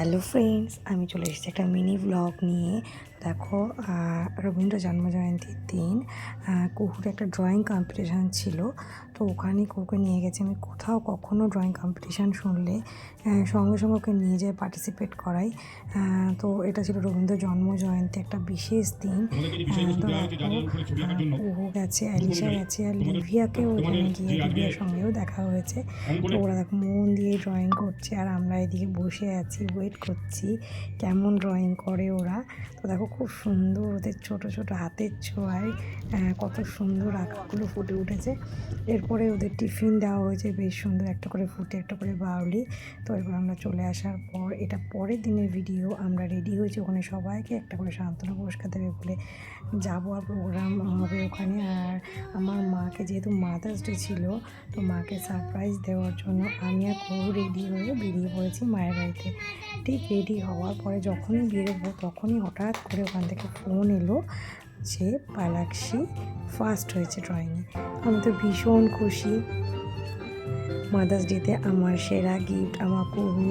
Hello friends, আমি চলে এসেছি একটা মিনি ব্লগ নিয়ে। দেখো, রবীন্দ্র জন্মজয়ন্তীর দিন কুহুর একটা ড্রয়িং কম্পিটিশান ছিল, তো ওখানে কুহুকে নিয়ে গেছে। আমি কোথাও কখনো ড্রয়িং কম্পিটিশান শুনলে সঙ্গে সঙ্গে ওকে নিয়ে যেয়ে পার্টিসিপেট করাই। তো এটা ছিল রবীন্দ্র জন্মজয়ন্তী, একটা বিশেষ দিন। তো কুহু গেছে, অ্যালিশা গেছে, আর লিভিয়াকেও ওখানে গিয়ে লিভিয়ার সঙ্গেও দেখা হয়েছে। তো ওরা দেখো মন দিয়ে ড্রয়িং করছে, আর আমরা এদিকে বসে আছি, ওয়েট করছি কেমন ড্রয়িং করে ওরা। তো দেখো খুব সুন্দর ওদের ছোট ছোট হাতের ছোঁয়ায় কত সুন্দর আঁকাগুলো ফুটে উঠেছে। এরপরে ওদের টিফিন দেওয়া হয়েছে, বেশ সুন্দর, একটা করে ফুটে একটা করে বাউলি। তো এরপর আমরা চলে আসার পর, এটা পরের দিনের ভিডিও, আমরা রেডি হয়েছি, ওখানে সবাইকে একটা করে সান্ত্বনা পুরস্কার দেবে বলে যাবো, আর প্রোগ্রাম হবে ওখানে। আর আমার মাকে, যেহেতু মাদার্স ডে ছিল, তো মাকে সারপ্রাইজ দেওয়ার জন্য আমি আর কুহু রেডি হয়ে বেরিয়ে পড়েছি মায়ের বাড়িতে। ঠিক রেডি হওয়ার পরে যখনই বেরোবো, তখনই হঠাৎ করে ওখান থেকে ফোন এলো যে পালাক্সি ফার্স্ট হয়েছে ড্রয়িংয়ে। আমি তো ভীষণ খুশি। মাদার্স ডেতে আমার সেরা গিফট, আমার কুহু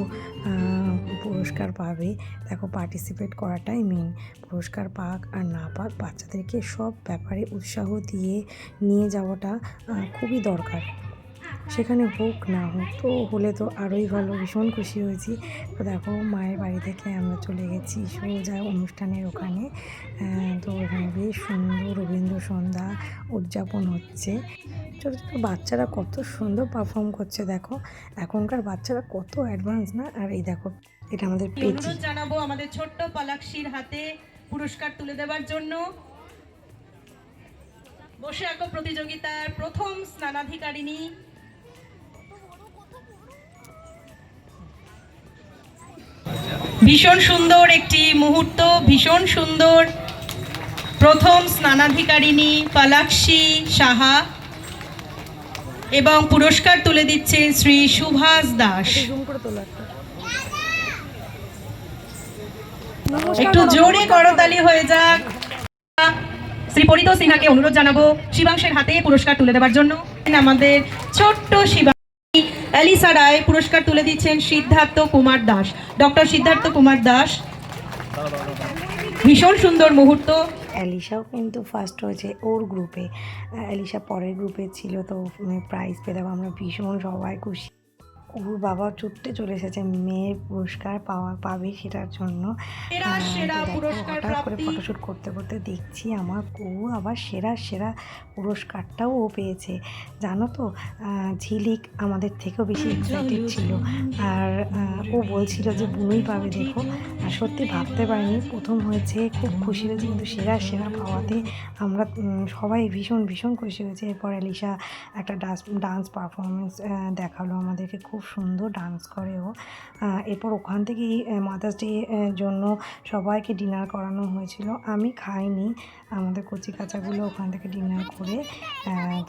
পুরস্কার পাবে। দেখো, পার্টিসিপেট করাটাই মেন। পুরস্কার পাক আর না পাক, বাচ্চাদেরকে সব ব্যাপারে উৎসাহ দিয়ে নিয়ে যাওয়াটা খুবই দরকার। সেখানে হোক না হোক, তো হলে তো আরোই ভালো। ভীষণ খুশি হয়েছি। তো দেখো, মায়ের বাড়ি থেকে আমরা চলে গেছি সোজা অনুষ্ঠানের ওখানে। তো এখানে বেশ সুন্দর রবীন্দ্র সন্ধ্যা উদযাপন হচ্ছে। ছোটো ছোটো বাচ্চারা কত সুন্দর পারফর্ম করছে দেখো। এখনকার বাচ্চারা কত অ্যাডভান্স না। আর এই দেখো, এটা আমাদের পেচি। অনুরোধ জানাবো আমাদের ছোট্ট পালাক্সির হাতে পুরস্কার তুলে দেওয়ার জন্য। বসে আঁকো প্রতিযোগিতার প্রথম স্নানাধিকারিণী ভীষণ সুন্দর একটি মুহূর্ত, ভীষণ সুন্দর। প্রথম স্নানাধিকারিণী পালাক্সি সাহা, এবং পুরস্কার তুলে দিচ্ছেন শ্রী সুভাষ দাস। একটু জোরে করতালি হয়ে যাক। শ্রী পরিত সিনহাকে অনুরোধ জানাবো শিবাংশের হাতে পুরস্কার তুলে দেওয়ার জন্য। আমাদের ছোট্ট শিবাংশী এলিসা রায় পুরস্কার তুলে দিচ্ছেন সিদ্ধার্থ কুমার দাস, ডক্টর সিদ্ধার্থ কুমার দাস। ভীষণ সুন্দর মুহূর্ত। অ্যালিশাও কিন্তু ফার্স্ট হয়েছে ওর গ্রুপে। অ্যালিশা পরের গ্রুপে ছিল, তো প্রাইজ পেয়ে দেবো। আমরা ভীষণ সবাই খুশি। ওর বাবা ছুটতে চলে এসেছে মেয়ের পুরস্কার পাবে সেটার জন্য। হঠাৎ করে ফটোশ্যুট করতে করতে দেখছি আমার কুহু আবার সেরা পুরস্কারটাও ও পেয়েছে। জানো তো, ঝিলিক আমাদের থেকেও বেশি এক্সাইটেড ছিল, আর ও বলছিল যে বুনুই পাবে। দেখো, আর সত্যি ভাবতে পারিনি প্রথম হয়েছে, খুব খুশি হয়েছে, কিন্তু সেরা পাওয়াতে আমরা সবাই ভীষণ খুশি হয়েছে। এরপর অ্যালিশা একটা ডান্স পারফরমেন্স দেখালো আমাদেরকে, খুব সুন্দর ডান্স করে ও। এরপর ওখান থেকেই মাদার্স ডে জন্য সবাইকে ডিনার করানো হয়েছিল। আমি খাইনি, আমাদের কচি কাচাগুলো ওখান থেকে ডিনার করে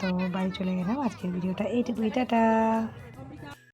তো বাড়ি চলে গেলাম। আজকের ভিডিওটা এইটুকুই, টাটা।